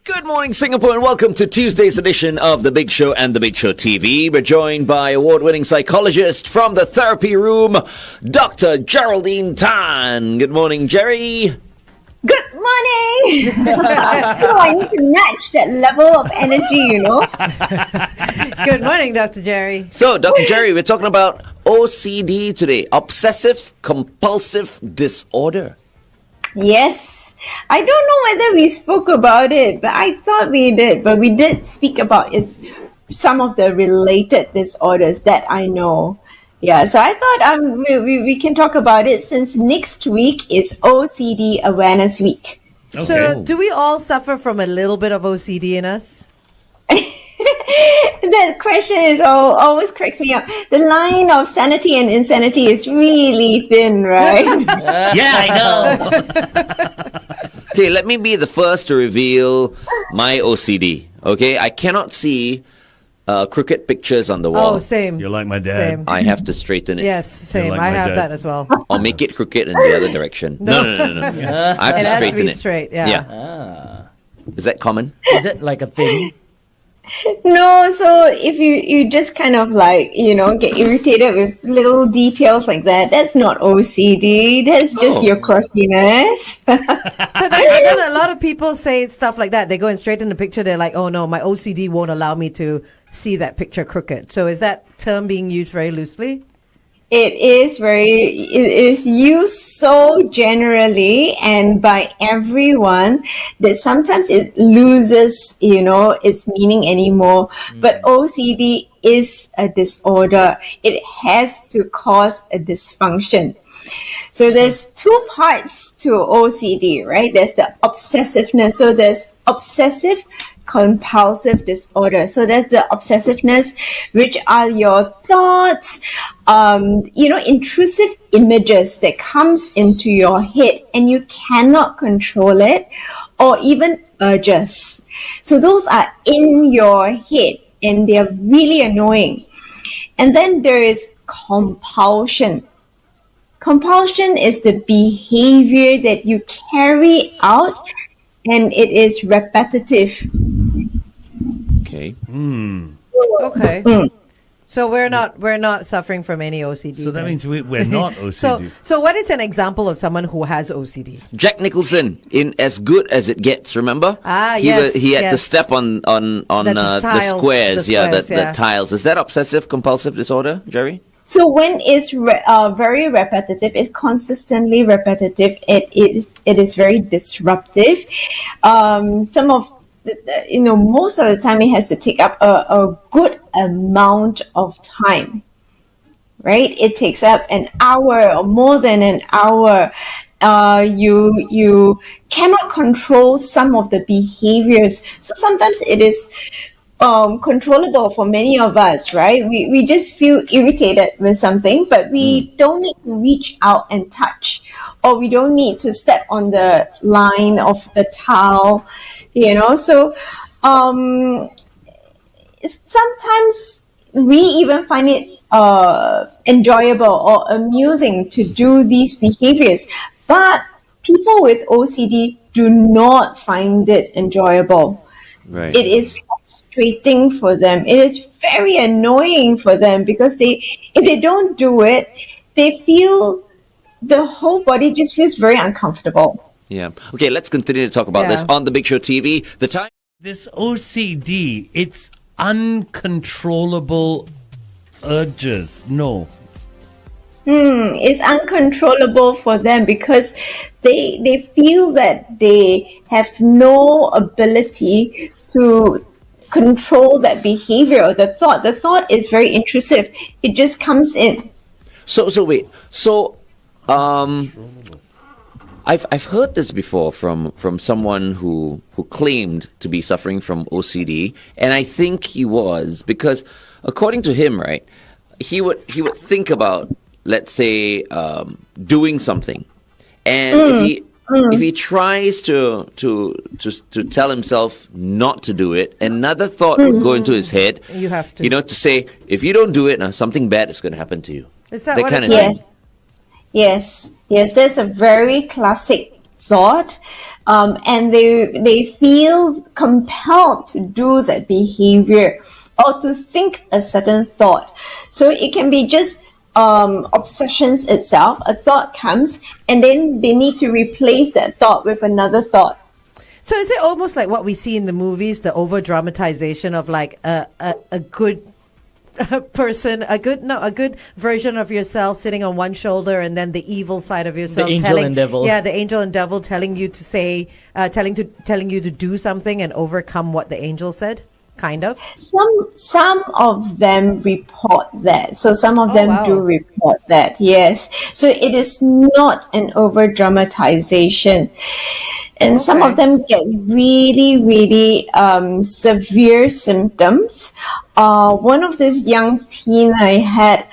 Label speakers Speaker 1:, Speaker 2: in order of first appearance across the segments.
Speaker 1: Good morning, Singapore, and welcome to Tuesday's edition of The Big Show and The Big Show TV. We're joined by award-winning psychologist from the therapy room, Dr. Geraldine Tan. Good morning, Jerry.
Speaker 2: Good morning! I need to match that level of energy,
Speaker 3: Good morning, Dr. Jerry.
Speaker 1: So, Dr. Jerry, we're talking about OCD today, Obsessive Compulsive Disorder.
Speaker 2: Yes. I don't know whether we spoke about it, but I thought we did. But we did speak about some of the related disorders that I know. Yeah, so I thought we can talk about it since next week is OCD Awareness Week.
Speaker 3: Okay. So do we all suffer from a little bit of OCD in us?
Speaker 2: That question always cracks me up. The line of sanity and insanity is really thin, right?
Speaker 1: Yeah, I know. Okay, let me be the first to reveal my OCD. Okay, I cannot see crooked pictures on the wall.
Speaker 3: Oh, same.
Speaker 4: You're like my dad.
Speaker 3: Same.
Speaker 1: I have to straighten it.
Speaker 3: Yes, same.
Speaker 4: like
Speaker 3: I
Speaker 4: my
Speaker 3: have
Speaker 4: dad.
Speaker 3: that as well.
Speaker 1: Or make it crooked in the other direction. No. I have to
Speaker 3: It has to
Speaker 1: straighten
Speaker 3: be
Speaker 1: it.
Speaker 3: straight, yeah.
Speaker 1: Is that common?
Speaker 5: Is it like a thing?
Speaker 2: No, so if you just kind of get irritated with little details like that, that's not OCD. That's just your quirkiness.
Speaker 3: So then a lot of people say stuff like that. They go and straighten the picture. They're like, oh no, my OCD won't allow me to see that picture crooked. So is that term being used very loosely?
Speaker 2: It is used so generally and by everyone that sometimes it loses, its meaning anymore. But OCD is a disorder. It has to cause a dysfunction. So there's two parts to OCD, right? There's the obsessiveness. So there's obsessive compulsive disorder. So that's the obsessiveness, which are your thoughts, intrusive images that comes into your head and you cannot control it, or even urges. So those are in your head and they're really annoying. And then there is compulsion. Compulsion is the behavior that you carry out and it is repetitive.
Speaker 1: Okay.
Speaker 3: Okay. So we're not suffering from any OCD.
Speaker 4: So that means we're not OCD.
Speaker 3: So what is an example of someone who has OCD?
Speaker 1: Jack Nicholson in As Good as It Gets, remember? He had to step on the squares. The tiles. Is that obsessive compulsive disorder, Jerry?
Speaker 2: So when it's very repetitive, it's consistently repetitive. It is very disruptive. Some of most of the time it has to take up a good amount of time, right? It takes up an hour or more than an hour. You cannot control some of the behaviors. So sometimes it is controllable for many of us, right? We just feel irritated with something, but we don't need to reach out and touch, or we don't need to step on the line of the tile, So sometimes we even find it enjoyable or amusing to do these behaviors, but people with OCD do not find it enjoyable.
Speaker 1: Right.
Speaker 2: It is frustrating for them. It is very annoying for them because if they don't do it, they feel the whole body just feels very uncomfortable.
Speaker 1: Yeah. Okay, let's continue to talk about this on The Big Show TV. The time.
Speaker 4: This OCD, it's uncontrollable urges. No.
Speaker 2: It's uncontrollable for them because they feel that they have no ability to control that behavior or the thought. The thought is very intrusive. It just comes in.
Speaker 1: So wait. So I've heard this before from someone who claimed to be suffering from OCD, and I think he was, because according to him, right, he would think about, let's say, doing something, and if he tries to tell himself not to do it, another thought would go into his head.
Speaker 3: You have to,
Speaker 1: to say, if you don't do it, something bad is going to happen to you.
Speaker 3: Is that
Speaker 1: kind of
Speaker 2: yes.
Speaker 1: thing?
Speaker 2: Yes, that's a very classic thought. and they feel compelled to do that behavior or to think a certain thought. So it can be just obsessions itself. A thought comes, and then they need to replace that thought with another thought.
Speaker 3: So is it almost like what we see in the movies, the over dramatization of like a good person, a good version of yourself sitting on one shoulder, and then the evil side of yourself,
Speaker 5: The angel and devil.
Speaker 3: Yeah, the angel and devil telling you to say, telling you to do something and overcome what the angel said, kind of.
Speaker 2: Some of them report that. So some of them
Speaker 3: wow.
Speaker 2: do report that. Yes. So it is not an over dramatization. And some of them get really, really severe symptoms. One of these young teen I had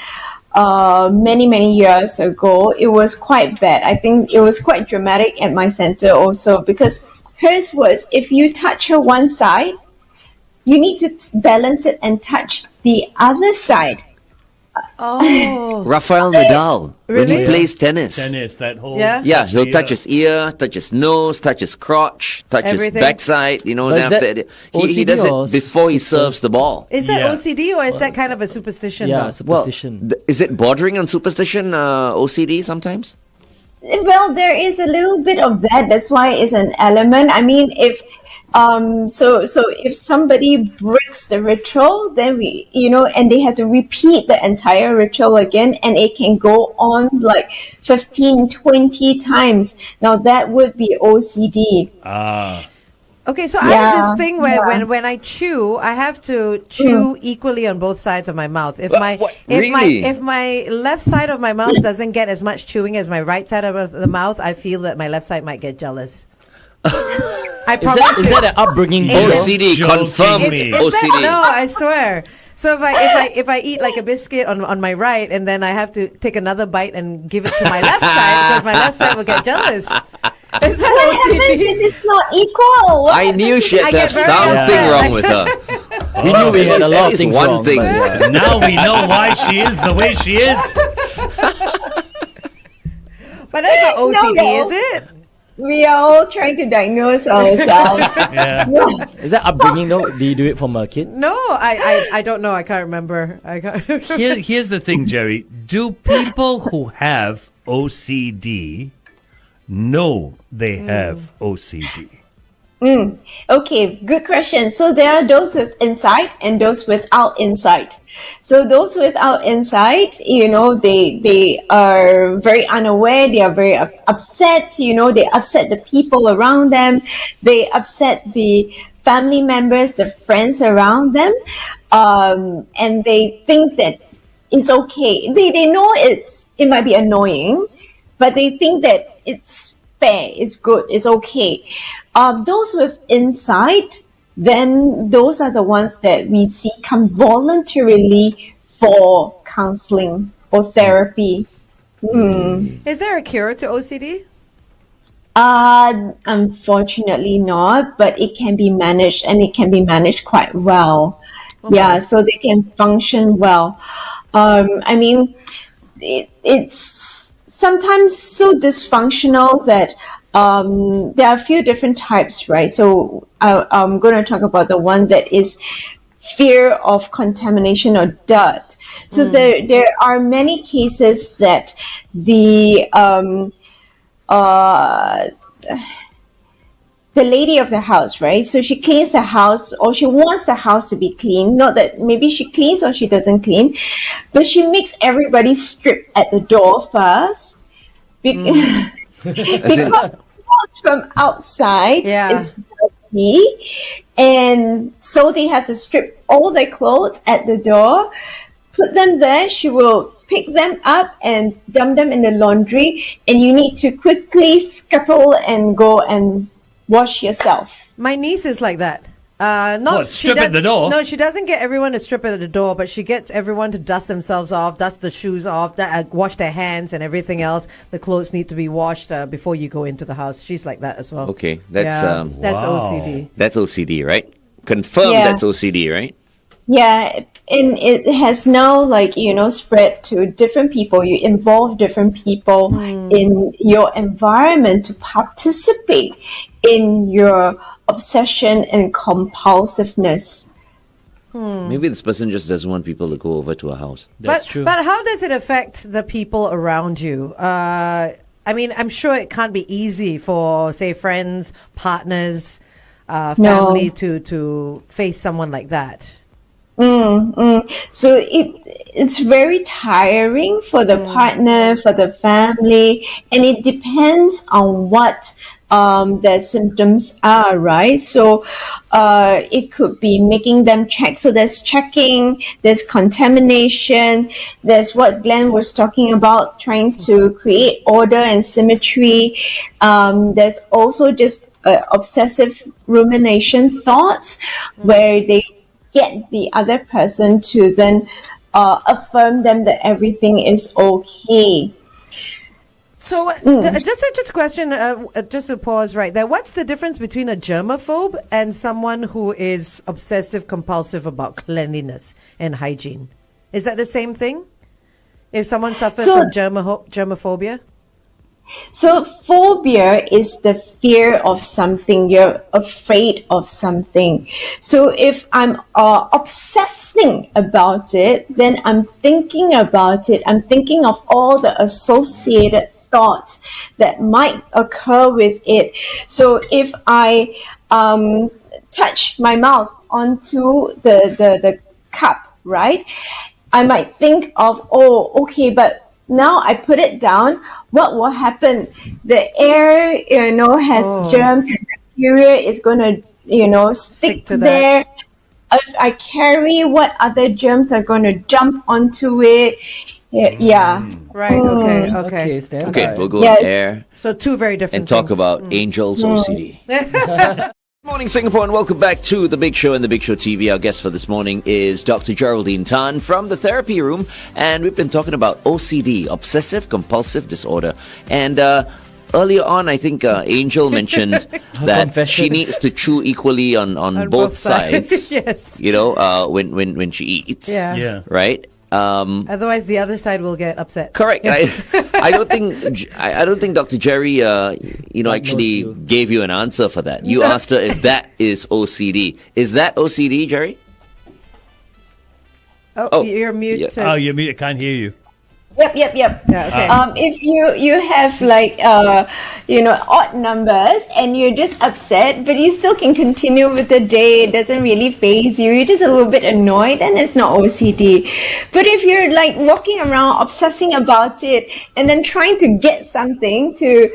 Speaker 2: many, many years ago, it was quite bad. I think it was quite dramatic at my center also, because hers was, if you touch her one side, you need to balance it and touch the other side.
Speaker 3: Oh,
Speaker 1: Rafael Nadal, when
Speaker 3: Really?
Speaker 1: he plays tennis.
Speaker 4: Tennis, that whole.
Speaker 3: Yeah?
Speaker 1: Yeah, he'll touch
Speaker 4: ear.
Speaker 1: his ear, touch his nose, touch his crotch, touch
Speaker 3: Everything.
Speaker 1: his backside. You know,
Speaker 5: But
Speaker 1: then
Speaker 5: is
Speaker 1: after
Speaker 5: that
Speaker 1: he does
Speaker 5: OCD or
Speaker 1: it before he
Speaker 5: system?
Speaker 1: serves the ball.
Speaker 3: is that
Speaker 4: Yeah.
Speaker 3: OCD or is that kind of a superstition?
Speaker 5: Yeah,
Speaker 3: though?
Speaker 5: superstition.
Speaker 1: Is it bordering on superstition, OCD sometimes?
Speaker 2: Well, there is a little bit of that. That's why it's an element. I mean, if so if somebody breaks the ritual, then and they have to repeat the entire ritual again, and it can go on like 15, 20 times. Now that would be OCD.
Speaker 3: Okay, so I have this thing where when I chew, I have to chew equally on both sides of my mouth. If my
Speaker 1: what?
Speaker 3: if
Speaker 1: Really?
Speaker 3: my if my left side of my mouth doesn't get as much chewing as my right side of the mouth, I feel that my left side might get jealous. I promise
Speaker 5: Is
Speaker 3: you.
Speaker 5: that an upbringing?
Speaker 3: Is
Speaker 5: deal?
Speaker 1: OCD,
Speaker 4: Joking
Speaker 1: confirm
Speaker 4: me.
Speaker 3: Is that-
Speaker 1: OCD.
Speaker 3: no, I swear. So if I eat like a biscuit on my right, and then I have to take another bite and give it to my left side because my left side will get jealous. Is that OCD?
Speaker 2: It's not equal. What?
Speaker 1: I knew she had
Speaker 3: I
Speaker 1: to have
Speaker 3: get very
Speaker 1: something
Speaker 3: upset.
Speaker 1: wrong with her.
Speaker 5: We knew we had a
Speaker 1: At
Speaker 5: lot of
Speaker 1: least
Speaker 5: things
Speaker 1: one
Speaker 5: wrong.
Speaker 1: thing.
Speaker 5: but yeah.
Speaker 4: Now we know why she is the way she is.
Speaker 3: But that's not OCD,
Speaker 2: No.
Speaker 3: is it?
Speaker 2: We are all trying to diagnose ourselves.
Speaker 4: Yeah.
Speaker 5: Is that upbringing though? Do you do it from a kid?
Speaker 3: No, I don't know. I can't remember. I can't.
Speaker 4: Here's the thing, Jerry. Do people who have OCD know they have OCD?
Speaker 2: Okay, good question. So there are those with insight and those without insight. So those without insight, they are very unaware. They are very upset. They upset the people around them. They upset the family members, the friends around them, and they think that it's okay. They know it might be annoying, but they think that it's fair, it's good, it's okay. Those with insight, then those are the ones that we see come voluntarily for counseling or therapy.
Speaker 3: Is there a cure to OCD?
Speaker 2: Unfortunately not, but it can be managed, and it can be managed quite well.
Speaker 3: Okay.
Speaker 2: Yeah, so they can function well. I mean, it's sometimes so dysfunctional that there are a few different types, right? So I'm going to talk about the one that is fear of contamination or dirt. So there are many cases that the lady of the house, right? So she cleans the house, or she wants the house to be clean. Not that maybe she cleans or she doesn't clean, but she makes everybody strip at the door first. Because from outside
Speaker 3: Yeah.
Speaker 2: is dirty, and so they have to strip all their clothes at the door, put them there. She will pick them up and dump them in the laundry, and you need to quickly scuttle and go and wash yourself.
Speaker 3: My niece is like that.
Speaker 4: Strip at the door?
Speaker 3: No, she doesn't get everyone to strip at the door, but she gets everyone to dust themselves off, dust the shoes off, wash their hands and everything else. The clothes need to be washed before you go into the house. She's like that as well.
Speaker 1: Okay, that's
Speaker 3: that's
Speaker 4: Wow.
Speaker 3: OCD.
Speaker 1: that's OCD, right? Confirm
Speaker 2: Yeah.
Speaker 1: that's OCD, right?
Speaker 2: Yeah, and it has now spread to different people. You involve different people in your environment to participate in your obsession and compulsiveness.
Speaker 1: Maybe this person just doesn't want people to go over to her house.
Speaker 5: That's true.
Speaker 3: But how does it affect the people around you? I mean, I'm sure it can't be easy for, say, friends, partners, family to face someone like that.
Speaker 2: So it's very tiring for the partner, for the family, and it depends on what their symptoms are, right? So it could be making them check. So there's checking, there's contamination, there's what Glenn was talking about, trying to create order and symmetry. There's also just obsessive rumination thoughts where they get the other person to then affirm them that everything is okay.
Speaker 3: So just a question, just to pause right there. What's the difference between a germaphobe and someone who is obsessive compulsive about cleanliness and hygiene? Is that the same thing? If someone suffers from germophobia?
Speaker 2: So phobia is the fear of something. You're afraid of something. So if I'm obsessing about it, then I'm thinking about it. I'm thinking of all the associated thoughts that might occur with it. So if I touch my mouth onto the cup, right? I might think of, okay, but now I put it down. What will happen? The air, has germs and bacteria. Is going to, stick
Speaker 3: to
Speaker 2: there. If I carry, what other germs are going to jump onto it? Yeah.
Speaker 3: Right. Okay.
Speaker 5: Stand
Speaker 1: Okay,
Speaker 5: by.
Speaker 1: we'll go on air
Speaker 3: So two very different
Speaker 1: and talk
Speaker 3: things.
Speaker 1: about Angel's OCD. Morning, Singapore, and welcome back to The Big Show and The Big Show TV. Our guest for this morning is Dr. Geraldine Tan from the therapy room, and we've been talking about OCD, Obsessive Compulsive Disorder. And earlier on, I think Angel mentioned that
Speaker 5: confession.
Speaker 1: she needs to chew equally on both sides.
Speaker 3: Yes.
Speaker 1: When she eats.
Speaker 3: Yeah.
Speaker 1: Right?
Speaker 3: Otherwise, the other side will get upset.
Speaker 1: Correct. I don't think Dr. Jerry, actually
Speaker 5: you.
Speaker 1: gave you an answer for that. You asked her if that is OCD. Is that OCD, Jerry?
Speaker 3: Oh, you're mute.
Speaker 1: yeah.
Speaker 4: Oh, you're mute. I can't hear you.
Speaker 2: Yep.
Speaker 3: Yeah, okay.
Speaker 2: If you have odd numbers and you're just upset, but you still can continue with the day, it doesn't really faze you, you're just a little bit annoyed, then it's not OCD. But if you're walking around obsessing about it and then trying to get something to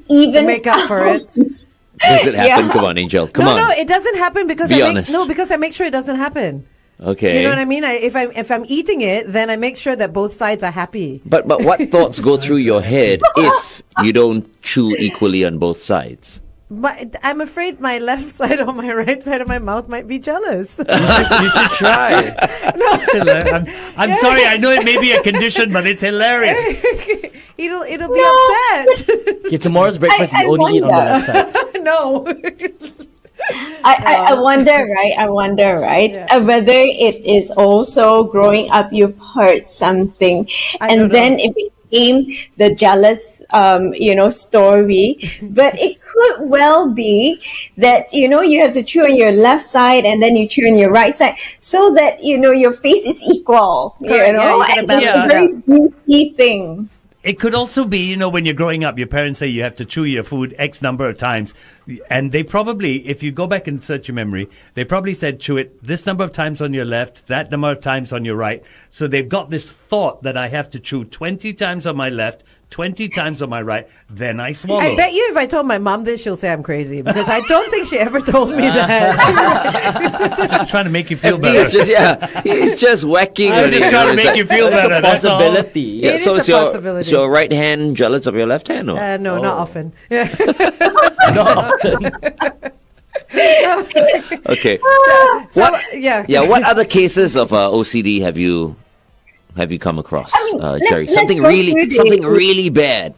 Speaker 2: even
Speaker 3: To make up for it.
Speaker 1: Does it happen?
Speaker 2: Yeah.
Speaker 1: Come on, Angel. Come on.
Speaker 3: No, it doesn't happen because
Speaker 1: Be honest.
Speaker 3: because I make sure it doesn't happen.
Speaker 1: Okay.
Speaker 3: You know what I mean? If I'm eating it, then I make sure that both sides are happy.
Speaker 1: But what thoughts go through your head if you don't chew equally on both sides?
Speaker 3: But I'm afraid my left side or my right side of my mouth might be jealous.
Speaker 5: You should try.
Speaker 4: I'm sorry. I know it may be a condition, but it's hilarious.
Speaker 3: It'll be upset.
Speaker 5: Okay, tomorrow's breakfast
Speaker 2: I
Speaker 5: you only eat on the
Speaker 2: wonder.
Speaker 5: left side.
Speaker 3: No.
Speaker 2: I wonder, right?
Speaker 3: Yeah.
Speaker 2: Whether it is also growing up, you've heard something,
Speaker 3: I don't
Speaker 2: and
Speaker 3: know.
Speaker 2: then it became the jealous, story. But it could well be that, you have to chew on your left side and then you chew on your right side so that, your face is equal,
Speaker 3: Correct. Yeah, you gotta
Speaker 2: and
Speaker 3: balance
Speaker 2: it's a
Speaker 3: it
Speaker 2: very
Speaker 3: out.
Speaker 2: beauty thing.
Speaker 4: It could also be, when you're growing up, your parents say you have to chew your food X number of times. And they probably, if you go back and search your memory, they probably said chew it this number of times on your left, that number of times on your right. So they've got this thought that I have to chew 20 times on my left, 20 times on my right, then I swallow.
Speaker 3: I bet you if I told my mom this, she'll say I'm crazy because I don't think she ever told me that.
Speaker 4: Just trying to make you feel
Speaker 1: He's
Speaker 4: better.
Speaker 1: he's just whacking
Speaker 4: I'm
Speaker 1: at
Speaker 4: just
Speaker 1: you.
Speaker 4: trying to
Speaker 1: It's
Speaker 4: make
Speaker 1: like-
Speaker 4: you feel
Speaker 5: It's
Speaker 4: better.
Speaker 5: a
Speaker 4: That's all.
Speaker 5: possibility.
Speaker 1: Yeah,
Speaker 3: It
Speaker 1: so
Speaker 3: is
Speaker 1: is
Speaker 3: a
Speaker 1: your,
Speaker 3: possibility.
Speaker 1: is your right hand jealous of your left hand? Or?
Speaker 3: No, not often. Yeah.
Speaker 5: Not often.
Speaker 1: Okay.
Speaker 3: So,
Speaker 1: What-
Speaker 3: yeah.
Speaker 1: Yeah. What other cases of OCD have you come across, Jerry?
Speaker 2: let's
Speaker 1: Something
Speaker 2: go
Speaker 1: really
Speaker 2: through the-
Speaker 1: something really bad.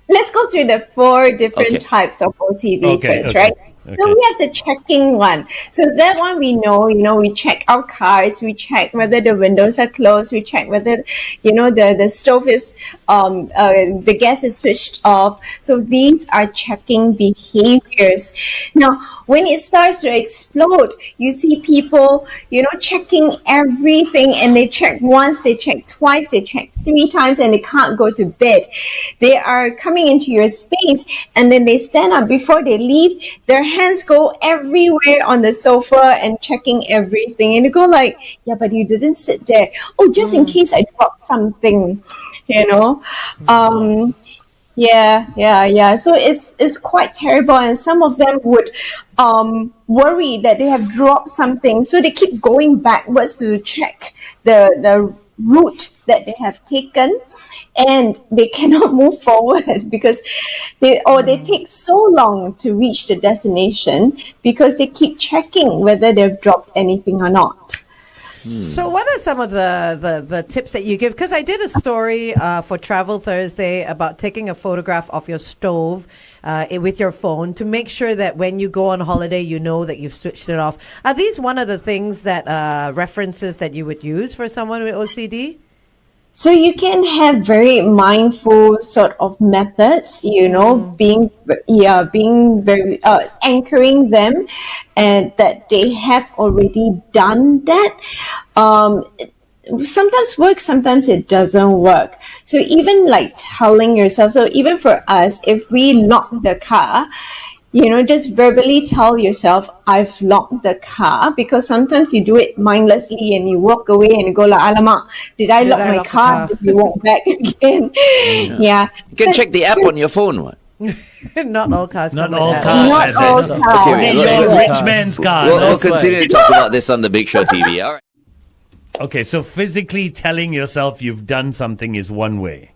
Speaker 2: Let's go through the 4 different
Speaker 1: Okay.
Speaker 2: types of OCD
Speaker 4: Okay,
Speaker 2: first,
Speaker 4: okay.
Speaker 2: right?
Speaker 4: Okay.
Speaker 2: So we have the checking one. So that one we know, we check our cars, we check whether the windows are closed, we check whether, the stove is, the gas is switched off. So these are checking behaviors. Now, when it starts to explode, you see people, checking everything, and they check once, they check twice, they check 3 times, and they can't go to bed. They are coming into your space, and then they stand up before they leave. Their hands go everywhere on the sofa and checking everything. And you go like, yeah, but you didn't sit there. Oh, just in case I drop something, Yeah. So it's quite terrible, and some of them would worry that they have dropped something, so they keep going backwards to check the route that they have taken, and they cannot move forward because they take so long to reach the destination because they keep checking whether they've dropped anything or not.
Speaker 3: So what are some of the tips that you give? Because I did a story for Travel Thursday about taking a photograph of your stove with your phone to make sure that when you go on holiday, you know that you've switched it off. Are these one of the things that references that you would use for someone with OCD?
Speaker 2: So you can have very mindful sort of methods, being very anchoring them, and that they have already done that. Sometimes works, sometimes it doesn't work. So even like telling yourself, so even for us, if we lock the car, just verbally tell yourself, I've locked the car, because sometimes you do it mindlessly and you walk away and you go like, alamak, did I lock my car? If you walk back again. Yeah.
Speaker 1: You can check the app on your phone. What?
Speaker 3: Not all cars.
Speaker 4: Not
Speaker 3: come with
Speaker 4: all
Speaker 3: that.
Speaker 4: cars.
Speaker 2: Not all
Speaker 4: Okay,
Speaker 2: cars.
Speaker 1: wait,
Speaker 4: Your
Speaker 1: look,
Speaker 4: rich man's car.
Speaker 1: We'll
Speaker 4: That's
Speaker 1: continue to talk about this on the Big Show TV. All right.
Speaker 4: Okay, so physically telling yourself you've done something is one way.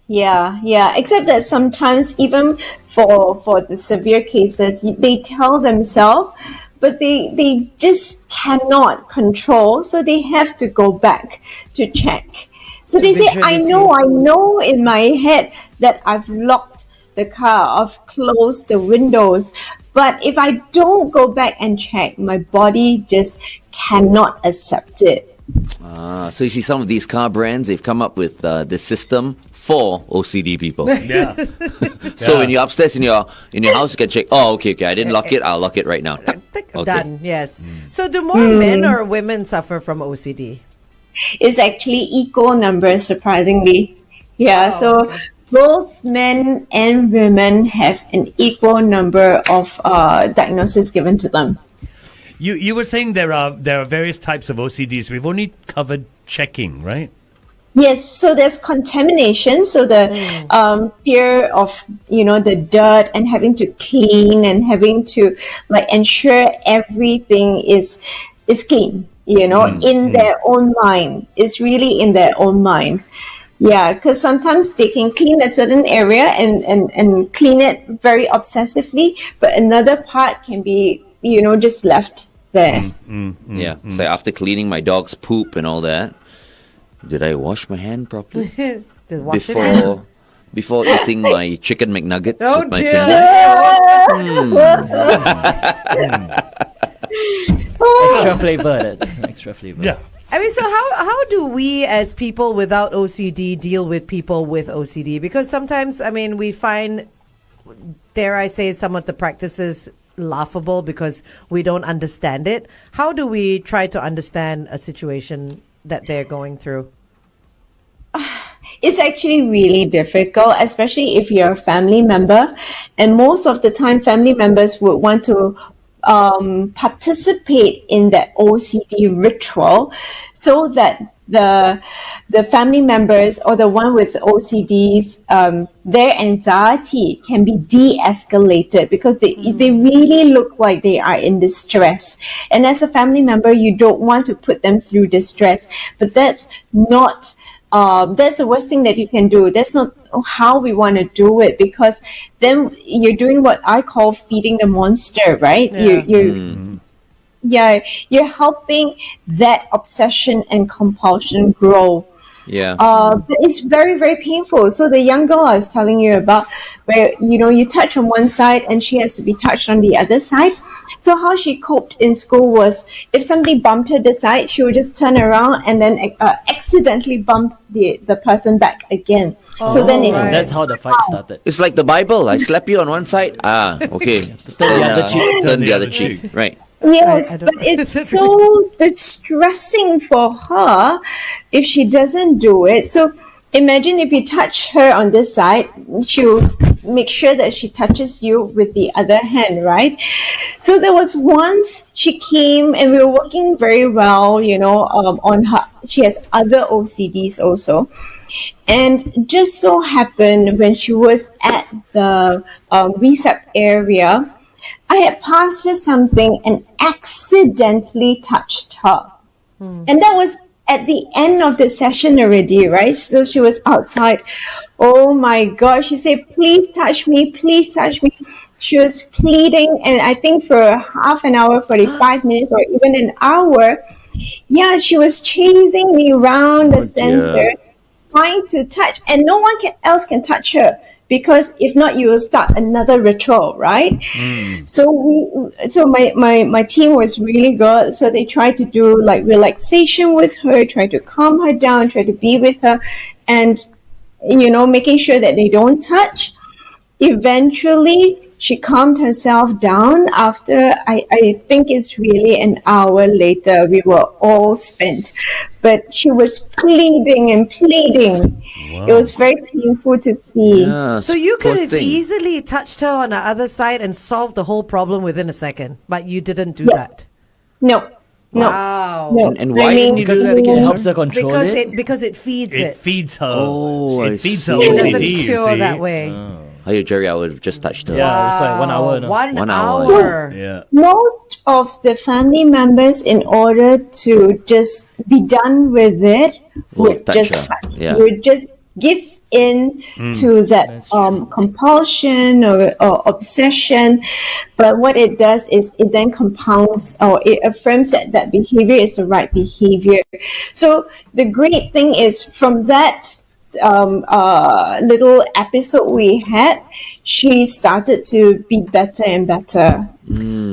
Speaker 2: Yeah. Except that sometimes even for the severe cases, they tell themselves, but they just cannot control, so they have to go back to check. So they say, I know in my head that I've locked the car, I've closed the windows, but if I don't go back and check, my body just cannot accept it.
Speaker 1: So you see some of these car brands, they've come up with this system for OCD people.
Speaker 4: Yeah.
Speaker 1: So when you're upstairs in your house, you can check. Oh, okay. I didn't lock it. I'll lock it right now. Okay.
Speaker 3: Done. Yes. So do more men or women suffer from OCD?
Speaker 2: It's actually equal numbers, surprisingly. Yeah. So both men and women have an equal number of diagnoses given to them.
Speaker 4: You were saying there are various types of OCDs. We've only covered checking, right?
Speaker 2: Yes, so there's contamination. So the fear of the dirt and having to clean and having to ensure everything is clean. In their own mind. It's really in their own mind. Yeah, because sometimes they can clean a certain area and clean it very obsessively, but another part can be just left there.
Speaker 1: Yeah. So after cleaning my dog's poop and all that, did I wash my hand properly before eating my chicken McNuggets with my finger?
Speaker 5: Extra flavor. That's extra flavor.
Speaker 4: Yeah.
Speaker 3: I mean, so how do we as people without OCD deal with people with OCD? Because sometimes, I mean, we find, dare I say, some of the practices laughable because we don't understand it. How do we try to understand a situation that they're going through?
Speaker 2: It's actually really difficult, especially if you're a family member. And most of the time, family members would want to participate in that OCD ritual so that the family members or the one with OCDs, their anxiety can be de-escalated because they really look like they are in distress. And as a family member, you don't want to put them through distress, but that's not that's the worst thing that you can do. That's not how we want to do it, because then you're doing what I call feeding the monster, right? You're helping that obsession and compulsion grow.
Speaker 1: Yeah.
Speaker 2: But it's very, very painful. So the young girl I was telling you about, where you touch on one side and she has to be touched on the other side. So how she coped in school was, if somebody bumped her this side, she would just turn around and then accidentally bump the person back again. So then it's
Speaker 5: And that's how the fight started.
Speaker 1: It's like the Bible. I slap you on one side. Okay.
Speaker 5: Turn the other cheek.
Speaker 1: Turn the other cheek. Right.
Speaker 2: yes,
Speaker 3: I
Speaker 2: but
Speaker 3: don't-
Speaker 2: it's so distressing for her if she doesn't do it. So imagine if you touch her on this side, she'll make sure that she touches you with the other hand, right? So there was once she came and we were working very well, on her. She has other OCDs also. And just so happened when she was at the recep area, I had passed her something and accidentally touched her. And that was at the end of the session already, right? So she was outside. Oh my gosh. She said, please touch me, please touch me. She was pleading, and I think for half an hour, 45 minutes, or even an hour, she was chasing me around the center, trying to touch, and no one else can touch her, because if not, you will start another ritual, right? So my team was really good. So they tried to do like relaxation with her, try to calm her down, try to be with her, and making sure that they don't touch. Eventually, she calmed herself down after, I think it's really an hour later. We were all spent. But she was pleading and pleading.
Speaker 4: Wow.
Speaker 2: It was very painful to see.
Speaker 1: Yeah,
Speaker 3: So you could
Speaker 1: poor
Speaker 3: have
Speaker 1: thing.
Speaker 3: easily touched her on the other side and solved the whole problem within a second, but you didn't do
Speaker 2: Yeah.
Speaker 3: that.
Speaker 2: No.
Speaker 3: Wow.
Speaker 2: No.
Speaker 1: And why
Speaker 2: I
Speaker 1: didn't
Speaker 2: mean,
Speaker 1: you do
Speaker 5: Because
Speaker 1: that again?
Speaker 5: it helps her control it.
Speaker 3: Because it feeds
Speaker 4: It
Speaker 3: it.
Speaker 4: feeds her.
Speaker 1: Oh, I
Speaker 4: it feeds her
Speaker 1: see.
Speaker 3: It
Speaker 1: It
Speaker 3: doesn't
Speaker 4: OCD. You
Speaker 3: cure
Speaker 4: see.
Speaker 3: that way.
Speaker 1: Hey, Jerry, I would have just touched her.
Speaker 5: Yeah, it's like 1 hour. No?
Speaker 3: One
Speaker 1: 1 hour.
Speaker 3: hour.
Speaker 4: Yeah.
Speaker 2: most of the family members, in order to just be done with it, would
Speaker 1: touch
Speaker 2: just
Speaker 1: her. Yeah.
Speaker 2: would just give in to that compulsion or obsession. But what it does is it then compounds, or it affirms that behavior is the right behavior. So the great thing is, from that little episode we had, she started to be better and better.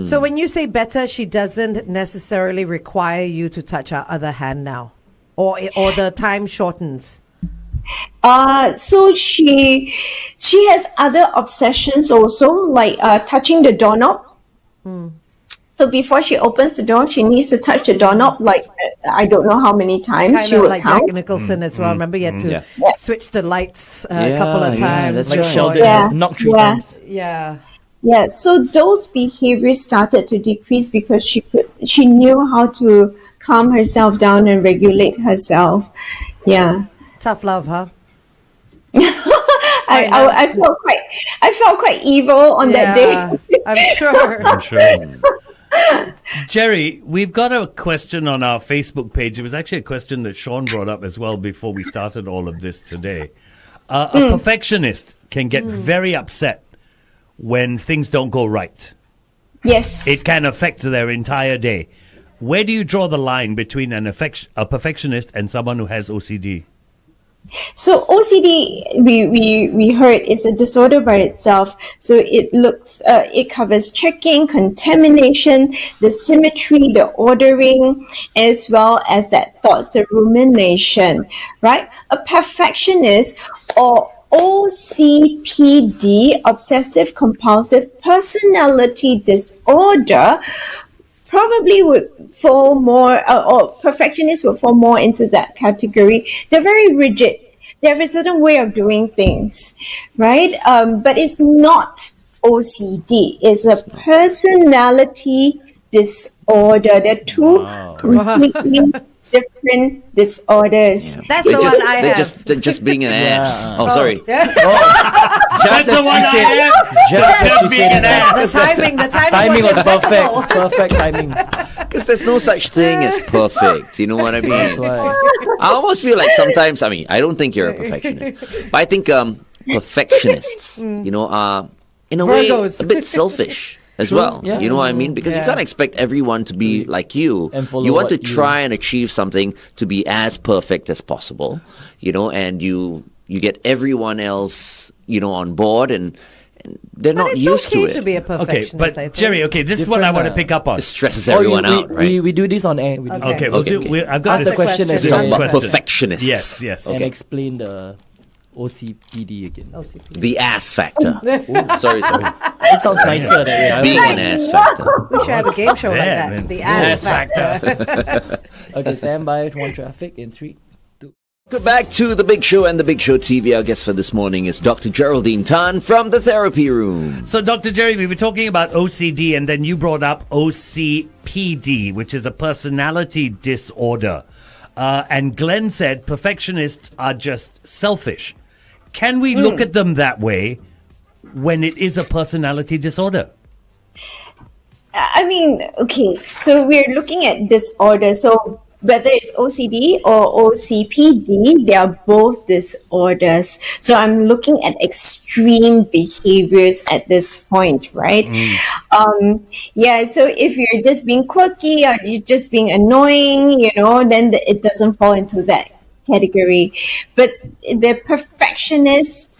Speaker 3: So when you say better, she doesn't necessarily require you to touch her other hand now, or the time shortens.
Speaker 2: So she has other obsessions also, like touching the doorknob. So before she opens the door, she needs to touch the doorknob, like I don't know how many times
Speaker 3: Kind
Speaker 2: she
Speaker 3: of
Speaker 2: would
Speaker 3: like
Speaker 2: count.
Speaker 3: Jack Nicholson as well. Remember, you had to
Speaker 1: Yeah.
Speaker 3: switch the lights a
Speaker 1: Yeah,
Speaker 3: couple of
Speaker 1: yeah,
Speaker 3: times.
Speaker 1: that's
Speaker 5: Like
Speaker 1: right.
Speaker 5: Sheldon
Speaker 2: Yeah.
Speaker 5: has knocked 3
Speaker 2: Yeah.
Speaker 5: times.
Speaker 3: Yeah.
Speaker 2: Yeah, so those behaviors started to decrease because she knew how to calm herself down and regulate herself. Yeah.
Speaker 3: Tough love, huh?
Speaker 2: I felt quite evil on that day.
Speaker 3: I'm sure.
Speaker 4: I'm sure. Jerry, we've got a question on our Facebook page. It was actually a question that Shaun brought up as well before we started all of this today. A perfectionist can get very upset when things don't go right.
Speaker 2: Yes.
Speaker 4: It can affect their entire day. Where do you draw the line between a perfectionist and someone who has OCD?
Speaker 2: So OCD, we heard, is a disorder by itself. So it covers checking, contamination, the symmetry, the ordering, as well as that thoughts, the rumination, right? A perfectionist, or OCPD, Obsessive Compulsive Personality Disorder, probably would fall more, or perfectionists would fall more into that category. They're very rigid. They have a certain way of doing things, right? But it's not OCD. It's a personality disorder. They're two completely different disorders.
Speaker 3: That's the one I have.
Speaker 1: They're just being an ass. Oh, sorry.
Speaker 4: That's
Speaker 5: Just
Speaker 4: the
Speaker 5: as
Speaker 4: one
Speaker 5: she
Speaker 4: I
Speaker 5: said.
Speaker 4: am.
Speaker 5: Just as she
Speaker 4: being
Speaker 5: said.
Speaker 4: an ass.
Speaker 3: The timing
Speaker 5: Timing was
Speaker 3: impeccable.
Speaker 5: perfect. Perfect timing.
Speaker 1: Because there's no such thing as perfect. You know what I mean?
Speaker 5: That's why.
Speaker 1: I almost feel like sometimes, I don't think you're a perfectionist, but I think perfectionists, are in a way
Speaker 3: Virgos.
Speaker 1: a bit selfish. as
Speaker 5: True,
Speaker 1: well.
Speaker 5: yeah.
Speaker 1: You know what I mean? Because you
Speaker 3: Yeah.
Speaker 1: can't expect everyone to be like you.
Speaker 5: And follow
Speaker 1: You want to
Speaker 5: what you-
Speaker 1: try and achieve something to be as perfect as possible, and you get everyone else, on board, and they're
Speaker 3: But
Speaker 1: not
Speaker 3: it's
Speaker 1: used
Speaker 3: okay
Speaker 1: to it.
Speaker 3: to be a
Speaker 4: Okay,
Speaker 3: perfectionist,
Speaker 4: but
Speaker 3: I think.
Speaker 4: Jerry, okay, this is what I
Speaker 5: Different,
Speaker 4: want to pick up on.
Speaker 1: It stresses
Speaker 5: Oh,
Speaker 1: everyone
Speaker 5: we,
Speaker 1: out, right?
Speaker 5: We do this on air. We do
Speaker 3: Okay.
Speaker 4: Okay, we'll
Speaker 1: Okay,
Speaker 4: do.
Speaker 1: okay.
Speaker 4: I've got
Speaker 5: Ask the question
Speaker 1: Let's
Speaker 5: again.
Speaker 1: talk about
Speaker 4: Question.
Speaker 1: perfectionists.
Speaker 4: Yes.
Speaker 5: and explain the OCPD again.
Speaker 3: OCP.
Speaker 1: The ass factor. Sorry.
Speaker 5: It sounds nicer that way. I
Speaker 1: Being
Speaker 5: also
Speaker 1: an
Speaker 5: like
Speaker 1: ass factor.
Speaker 3: We should have a game show like
Speaker 4: Yeah,
Speaker 3: that.
Speaker 4: man.
Speaker 3: The
Speaker 4: Ass
Speaker 3: ass factor.
Speaker 5: it. Okay, stand by. One traffic in 3, 2.
Speaker 1: Welcome back to The Big Show and The Big Show TV. Our guest for this morning is Dr. Geraldine Tan from the Therapy Room.
Speaker 4: So, Dr. Jerry, we were talking about OCD, and then you brought up OCPD, which is a personality disorder. And Glenn said perfectionists are just selfish. Can we look at them that way when it is a personality disorder?
Speaker 2: I mean, okay, so we're looking at disorder. So whether it's OCD or OCPD, they are both disorders. So I'm looking at extreme behaviors at this point, right? Yeah, so if you're just being quirky or you're just being annoying, then it doesn't fall into that category. But the perfectionist,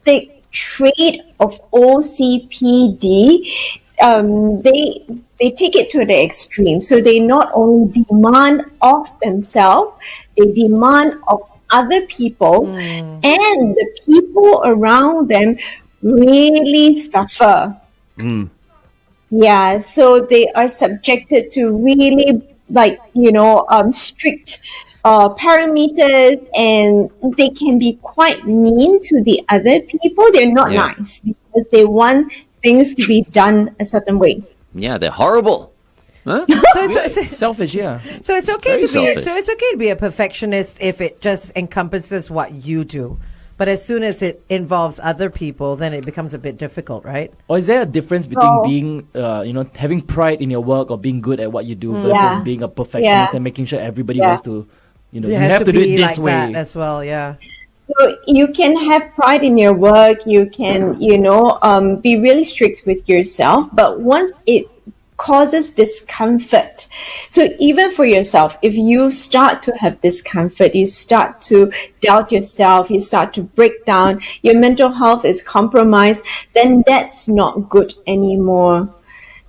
Speaker 2: the trait of OCPD, they take it to the extreme. So they not only demand of themselves, they demand of other people, and the people around them really suffer. Yeah, so they are subjected to really strict parameters, and they can be quite mean to the other people. They're not
Speaker 1: Yeah.
Speaker 2: nice because they want things to be done a certain way.
Speaker 1: Yeah, they're horrible. Huh?
Speaker 5: Selfish, yeah.
Speaker 3: So it's okay
Speaker 1: Very
Speaker 3: to be.
Speaker 1: selfish.
Speaker 3: So it's okay to be a perfectionist if it just encompasses what you do. But as soon as it involves other people, then it becomes a bit difficult, right?
Speaker 5: Or is there a difference between
Speaker 2: Oh.
Speaker 5: being, having pride in your work or being good at what you do versus
Speaker 2: Yeah.
Speaker 5: being a perfectionist
Speaker 2: Yeah.
Speaker 5: and making sure everybody
Speaker 2: Yeah.
Speaker 5: wants to, you
Speaker 3: It has
Speaker 5: have to do
Speaker 3: be
Speaker 5: it this
Speaker 3: like
Speaker 5: way.
Speaker 3: that as well. Yeah.
Speaker 2: So you can have pride in your work. You can, be really strict with yourself. But once it causes discomfort, so even for yourself, if you start to have discomfort, you start to doubt yourself, you start to break down, your mental health is compromised, then that's not good anymore.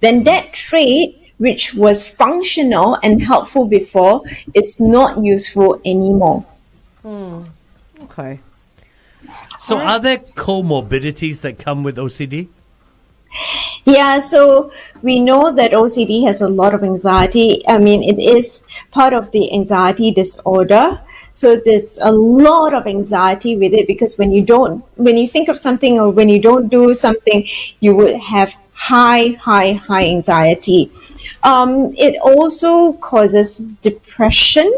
Speaker 2: Then that trait, which was functional and helpful before, is not useful anymore.
Speaker 3: Okay.
Speaker 4: So, are there comorbidities that come with OCD?
Speaker 2: Yeah, so we know that OCD has a lot of anxiety. I mean, it is part of the anxiety disorder. So there's a lot of anxiety with it because when you think of something or when you don't do something, you would have high anxiety. It also causes depression.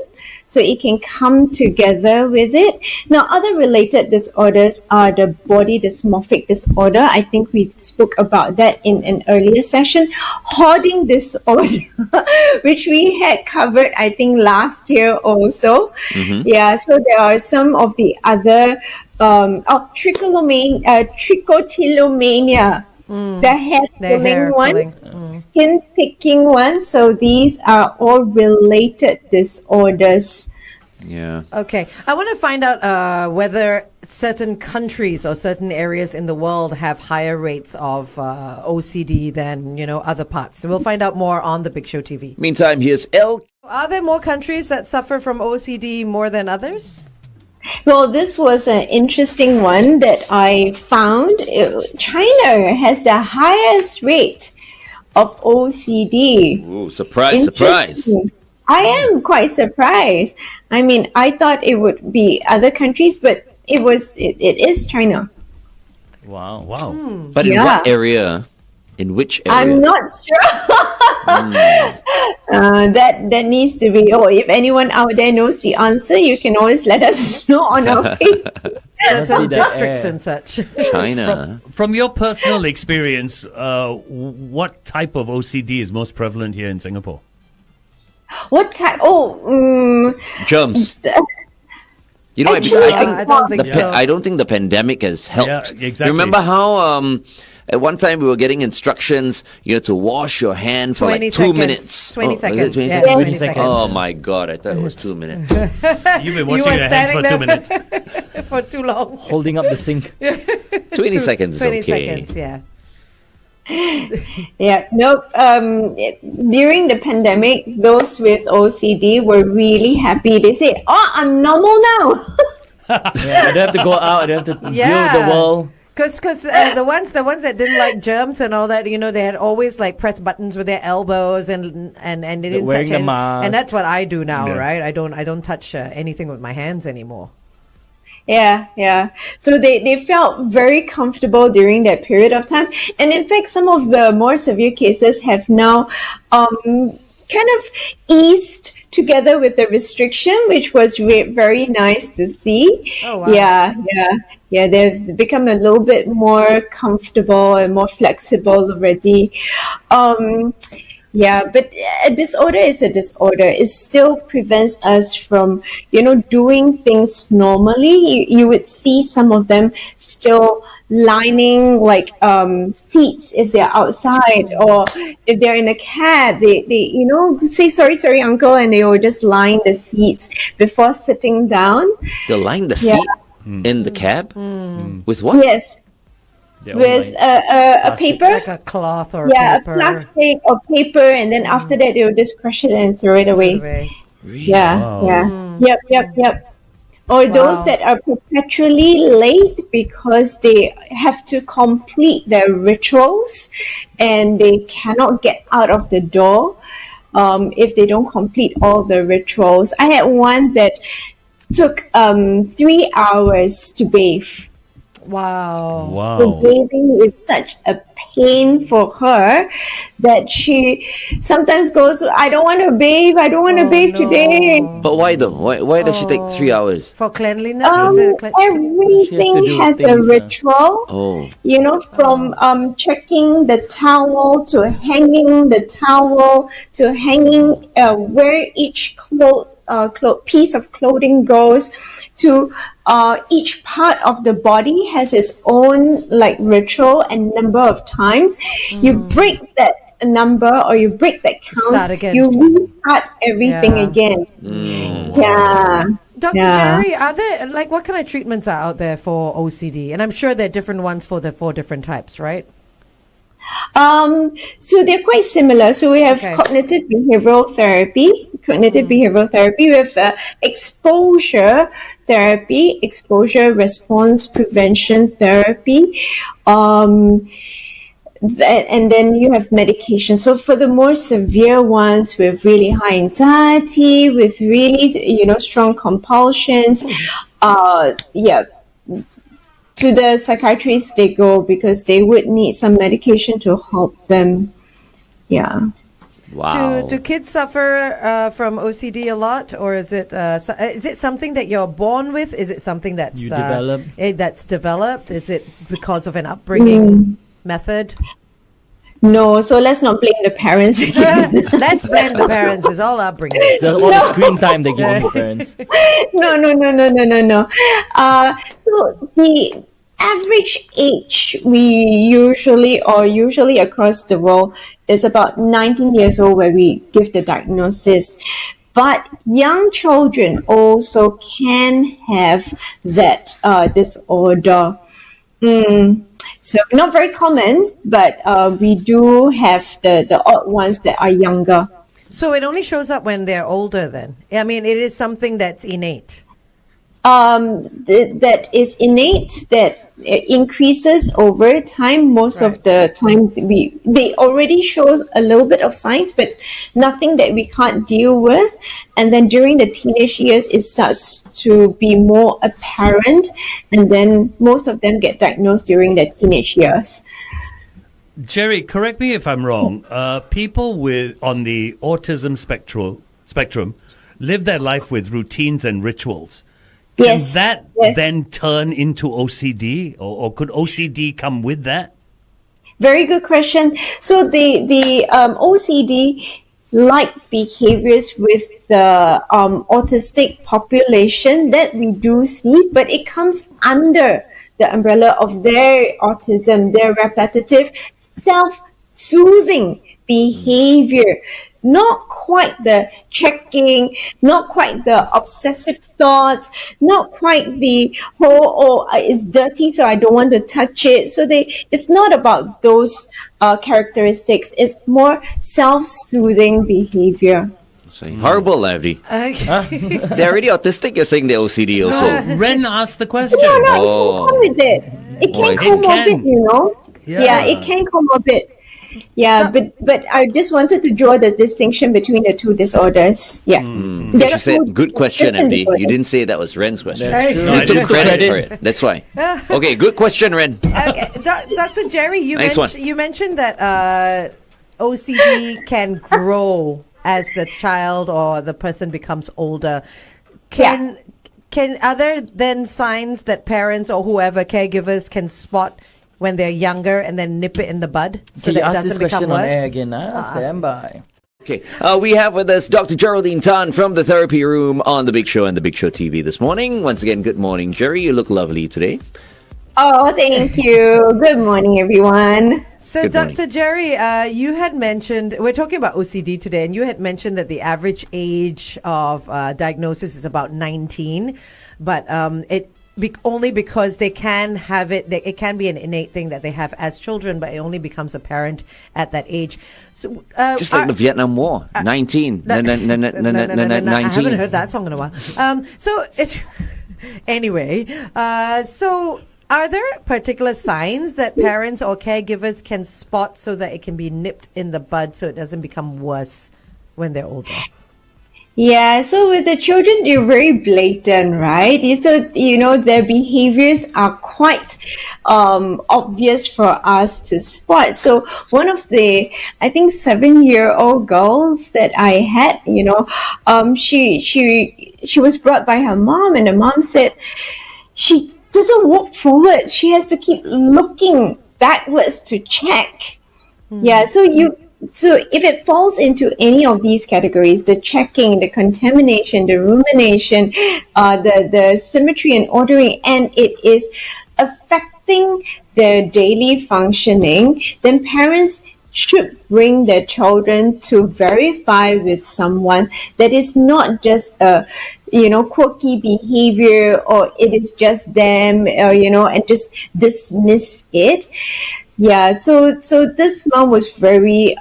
Speaker 2: So it can come together with it. Now, other related disorders are the body dysmorphic disorder. I think we spoke about that in an earlier session. Hoarding disorder, which we had covered, I think, last year also. Yeah, so there are some of the other, trichotillomania. The hair pulling one, skin picking one. So these are all related disorders.
Speaker 1: Yeah.
Speaker 3: Okay. I want to find out whether certain countries or certain areas in the world have higher rates of OCD than, other parts. So we'll find out more on the Big Show TV.
Speaker 1: Meantime, here's El.
Speaker 3: Are there more countries that suffer from OCD more than others?
Speaker 2: Well, this was an interesting one that I found. China has the highest rate of OCD.
Speaker 1: Ooh, surprise.
Speaker 2: Interesting. I am quite surprised. I mean, I thought it would be other countries, but it is China.
Speaker 5: Wow.
Speaker 1: But in
Speaker 2: Yeah.
Speaker 1: what area? In which area?
Speaker 2: I'm not sure. That needs to be. Oh, if anyone out there knows the answer, you can always let us know on our Facebook.
Speaker 3: Certain
Speaker 5: the
Speaker 3: districts
Speaker 5: air.
Speaker 3: and such.
Speaker 1: China.
Speaker 4: From your personal experience, what type of OCD is most prevalent here in Singapore?
Speaker 2: What type? Oh,
Speaker 1: Germs.
Speaker 2: Actually,
Speaker 1: I think
Speaker 3: I don't think so.
Speaker 1: I don't think the pandemic has helped.
Speaker 4: Yeah, exactly.
Speaker 1: You remember how at one time we were getting instructions, to wash your hand for
Speaker 3: 20
Speaker 1: like 2
Speaker 3: seconds.
Speaker 1: minutes.
Speaker 3: 20
Speaker 1: is it
Speaker 3: seconds.
Speaker 1: 20
Speaker 3: Yeah,
Speaker 1: seconds?
Speaker 3: 20 seconds.
Speaker 1: Oh my God, I thought it was 2 minutes.
Speaker 4: You've been washing
Speaker 3: were
Speaker 4: your hands for
Speaker 3: standing
Speaker 4: 2 minutes.
Speaker 3: for too long.
Speaker 5: Holding up the sink.
Speaker 1: 20 seconds is
Speaker 3: 20
Speaker 1: okay.
Speaker 3: seconds, yeah.
Speaker 2: Yeah, nope. During the pandemic, those with OCD were really happy. They say, "Oh, I'm normal now."
Speaker 5: Yeah, I don't have to go out. I don't have to deal with the world.
Speaker 3: Because the ones that didn't like germs and all that, they had always like press buttons with their elbows and they didn't
Speaker 5: wearing
Speaker 3: touch
Speaker 5: the mask.
Speaker 3: and that's what I do now,
Speaker 4: Yeah.
Speaker 3: right? I don't touch anything with my hands anymore.
Speaker 2: Yeah. So they felt very comfortable during that period of time. And in fact, some of the more severe cases have now kind of eased together with the restriction, which was very nice to see.
Speaker 3: Oh, wow.
Speaker 2: Yeah. They've become a little bit more comfortable and more flexible already. Yeah, but a disorder is a disorder. It still prevents us from, doing things normally. You would see some of them still lining like seats if they're outside, or if they're in a cab, they say sorry uncle, and they will just line the seats before sitting down.
Speaker 1: They line the
Speaker 2: Yeah.
Speaker 1: seat in the cab with what?
Speaker 2: Yes,
Speaker 5: They're
Speaker 2: with
Speaker 5: online.
Speaker 2: a paper.
Speaker 3: Like a cloth or
Speaker 2: Yeah,
Speaker 3: paper.
Speaker 2: a plastic or paper, and then after that they will just crush it and throw it away. Yeah,
Speaker 4: Wow.
Speaker 2: yeah. Yep. Or those
Speaker 3: Wow.
Speaker 2: that are perpetually late because they have to complete their rituals and they cannot get out of the door if they don't complete all the rituals. I had one that took 3 hours to bathe.
Speaker 3: Wow.
Speaker 2: The
Speaker 4: Wow.
Speaker 2: bathing is such a pain for her that she sometimes goes, I don't want to bathe today.
Speaker 1: But why though? Why does she take 3 hours?
Speaker 3: For cleanliness? Is it
Speaker 2: Everything
Speaker 5: do
Speaker 2: has a
Speaker 5: things,
Speaker 2: ritual.
Speaker 1: Oh,
Speaker 2: From checking the towel to hanging the towel to hanging where each piece of clothing goes, to each part of the body has its own like ritual and number of times. You break that number or you break that
Speaker 3: Start
Speaker 2: count,
Speaker 3: again.
Speaker 2: you restart everything
Speaker 3: Yeah.
Speaker 2: again. Yeah.
Speaker 3: Dr.
Speaker 2: Yeah.
Speaker 3: Jerry, are there what kind of treatments are out there for OCD? And I'm sure there are different ones for the 4 different types, right?
Speaker 2: So they're quite similar. So we have
Speaker 3: Okay.
Speaker 2: cognitive behavioral therapy. We have exposure therapy, exposure response prevention therapy. And then you have medication. So for the more severe ones with really high anxiety, with really, strong compulsions, to the psychiatrist they go because they would need some medication to help them. Yeah.
Speaker 1: wow.
Speaker 3: Do kids suffer from OCD a lot, or is it something that you're born with? Is it something that's
Speaker 5: You develop?
Speaker 3: That's developed? Is it because of an upbringing method?
Speaker 2: No, so let's not blame the parents.
Speaker 3: Let's blame the parents. It's all upbringing.
Speaker 5: All the screen time they give your parents.
Speaker 2: No. So the average age we usually across the world is about 19 years old where we give the diagnosis. But young children also can have that disorder. So not very common, but we do have the odd ones that are younger.
Speaker 3: So it only shows up when they're older then? I mean, it is something that's innate.
Speaker 2: That is innate, that increases over time. Most of the time they already show a little bit of signs, but nothing that we can't deal with. And then during the teenage years it starts to be more apparent, and then most of them get diagnosed during the teenage years.
Speaker 4: Jerry, correct me if I'm wrong. People on the autism spectrum live their life with routines and rituals. Can
Speaker 2: Yes.
Speaker 4: that
Speaker 2: Yes.
Speaker 4: then turn into OCD, or could OCD come with that?
Speaker 2: Very good question. So the OCD like behaviors with the autistic population that we do see, but it comes under the umbrella of their autism, their repetitive, self-soothing behavior. Not quite the checking, not quite the obsessive thoughts, not quite the whole, it's dirty, so I don't want to touch it. So it's not about those characteristics. It's more self-soothing behavior.
Speaker 1: Saying horrible, Lavdy. They're already autistic. You're saying they're OCD also.
Speaker 4: Ren asked the question.
Speaker 2: No, it can come with it. It can comorbid, you know. Yeah, it can comorbid. Yeah, but I just wanted to draw the distinction between the two disorders. Yeah.
Speaker 1: She said, good question, MD. You didn't say that was Ren's question.
Speaker 5: That's true.
Speaker 1: You took credit for it. That's why. Okay, good question, Ren.
Speaker 3: Okay, Dr. Jerry, you mentioned that OCD can grow as the child or the person becomes older. Can are there then signs that parents or whoever, caregivers, can spot when they're younger and then nip it in the bud so
Speaker 5: Can you
Speaker 3: that it
Speaker 5: ask this
Speaker 3: doesn't become
Speaker 5: question on
Speaker 3: worse?
Speaker 5: air again? Stand by.
Speaker 1: Okay, we have with us Dr. Geraldine Tan from the Therapy Room on The Big Show and The Big Show TV this morning. Once again, good morning, Jerry. You look lovely today.
Speaker 2: Oh, thank you. Good morning, everyone.
Speaker 3: So,
Speaker 1: Good morning.
Speaker 3: Dr. Jerry, you had mentioned, we're talking about OCD today, and you had mentioned that the average age of diagnosis is about 19, but only because they can have it. It can be an innate thing that they have as children, but it only becomes apparent at that age. So,
Speaker 1: Just like the Vietnam War, 19.
Speaker 3: I
Speaker 1: 19.
Speaker 3: haven't heard that song in a while. So it's anyway. So are there particular signs that parents or caregivers can spot so that it can be nipped in the bud so it doesn't become worse when they're older?
Speaker 2: Yeah, so with the children, they're very blatant, right? So, their behaviors are quite obvious for us to spot. So one of the, I think, 7-year-old girls that I had, she was brought by her mom, and the mom said she doesn't walk forward. She has to keep looking backwards to check. Yeah, so if it falls into any of these categories, the checking, the contamination, the rumination, the symmetry and ordering, and it is affecting their daily functioning, then parents should bring their children to verify with someone that is not just a, quirky behavior, or it is just them, and just dismiss it. Yeah, so this mom was very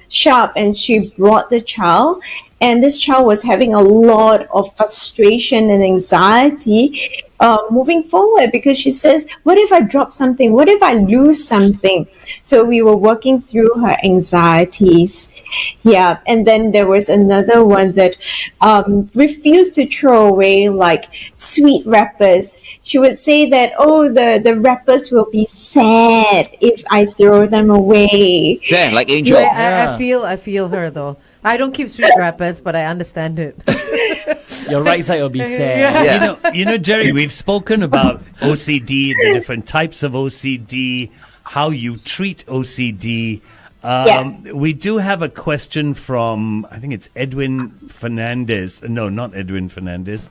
Speaker 2: sharp, and she brought the child, and this child was having a lot of frustration and anxiety moving forward, because she says, what if I drop something? What if I lose something? So we were working through her anxieties. Yeah, and then there was another one that refused to throw away like sweet wrappers. She would say that, the wrappers will be sad if I throw them away.
Speaker 1: Yeah, like Angel.
Speaker 3: I feel her though. I don't keep sweet wrappers, but I understand it.
Speaker 5: Your right side will be sad.
Speaker 1: Yeah.
Speaker 4: Jerry, we've spoken about OCD, the different types of OCD, how you treat OCD. We do have a question from, I think it's Edwin Fernandez. No, not Edwin Fernandez.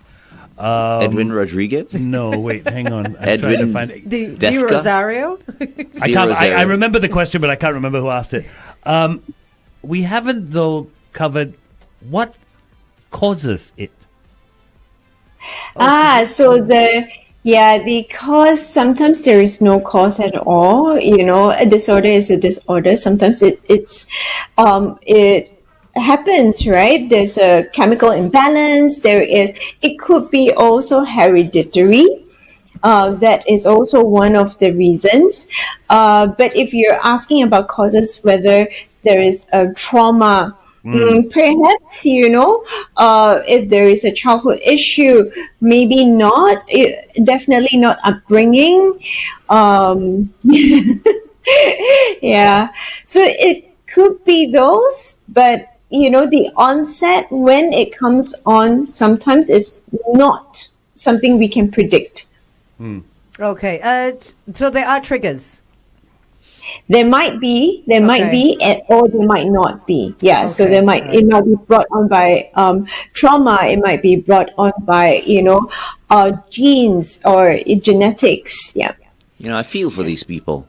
Speaker 1: Edwin Rodriguez?
Speaker 4: No, wait, hang on. I'm
Speaker 1: Edwin
Speaker 4: trying to find it.
Speaker 3: Di Rosario?
Speaker 4: I remember the question, but I can't remember who asked it. We haven't, though, covered what causes it.
Speaker 2: The cause, sometimes there is no cause at all. A disorder is a disorder. Sometimes it happens, right? There's a chemical imbalance. It could be also hereditary. That is also one of the reasons. But if you're asking about causes, whether there is a trauma, perhaps, if there is a childhood issue, maybe not, definitely not upbringing. Yeah, so it could be those, but the onset, when it comes on, sometimes is not something we can predict.
Speaker 3: Okay, so there are triggers.
Speaker 2: There might be, or there might not be. Yeah. So
Speaker 3: Okay.
Speaker 2: it might be brought on by trauma. It might be brought on by genes or genetics. Yeah.
Speaker 1: I feel for these people.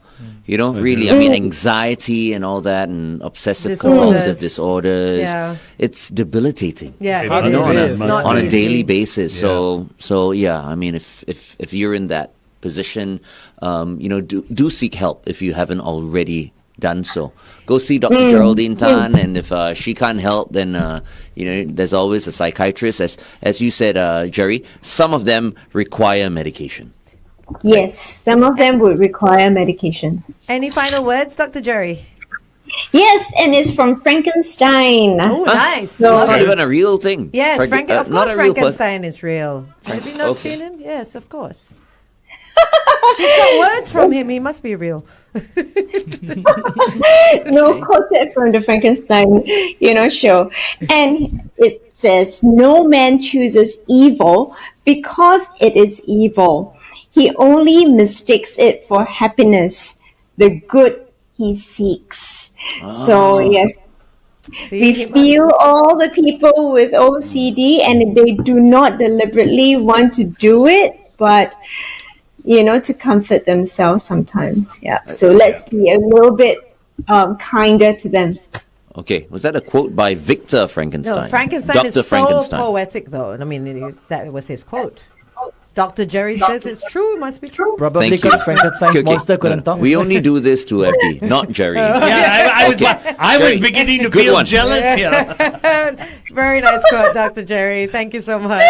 Speaker 1: Really, I mean, anxiety and all that, and obsessive compulsive disorders.
Speaker 3: Yeah.
Speaker 1: It's debilitating.
Speaker 3: Yeah,
Speaker 4: It
Speaker 3: it
Speaker 4: is.
Speaker 3: is. Not
Speaker 1: on a
Speaker 3: easy.
Speaker 1: daily basis.
Speaker 4: Yeah.
Speaker 1: So yeah, I mean, if you're in that position, do seek help if you haven't already done so. Go see Dr. Geraldine Tan, and if she can't help, then there's always a psychiatrist. As you said, Jerry, some of them require medication.
Speaker 2: Yes, some of them would require medication.
Speaker 3: Any final words, Dr. Jerry?
Speaker 2: Yes, and it's from Frankenstein.
Speaker 3: Oh, nice.
Speaker 2: So-
Speaker 1: It's not even a real thing.
Speaker 3: Yes, of
Speaker 1: not
Speaker 3: course
Speaker 1: a real person.
Speaker 3: Frankenstein is real. Have you not
Speaker 1: Okay.
Speaker 3: seen him? Yes, of course. She's got words from him. He must be real.
Speaker 2: No, quoted from the Frankenstein, show. And it says, "No man chooses evil because it is evil. He only mistakes it for happiness, the good he seeks." So, yes,
Speaker 3: See,
Speaker 2: we
Speaker 3: he must-
Speaker 2: feel all the people with OCD, and they do not deliberately want to do it, but to comfort themselves sometimes. Yeah. So let's be a little bit kinder to them.
Speaker 1: Okay, was that a quote by Victor Frankenstein?
Speaker 3: No, Frankenstein
Speaker 1: Dr.
Speaker 3: is so
Speaker 1: Frankenstein.
Speaker 3: poetic, though. I mean, that was his quote. Dr. Jerry says it's true. It must be true.
Speaker 5: Probably
Speaker 1: Thank you.
Speaker 5: because Frankenstein's
Speaker 1: Okay,
Speaker 5: monster couldn't talk.
Speaker 1: We only do this to Epi, not Jerry.
Speaker 4: Yeah, I was
Speaker 1: Jerry,
Speaker 4: beginning to
Speaker 1: good
Speaker 4: feel
Speaker 1: one.
Speaker 4: jealous here.
Speaker 3: Very nice quote, Dr. Jerry. Thank you so much.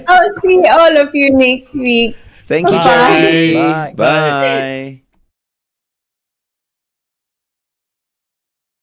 Speaker 2: I'll see all of you next week.
Speaker 1: Thank you,
Speaker 2: Bye.
Speaker 1: Jerry.
Speaker 5: Bye.
Speaker 1: Bye.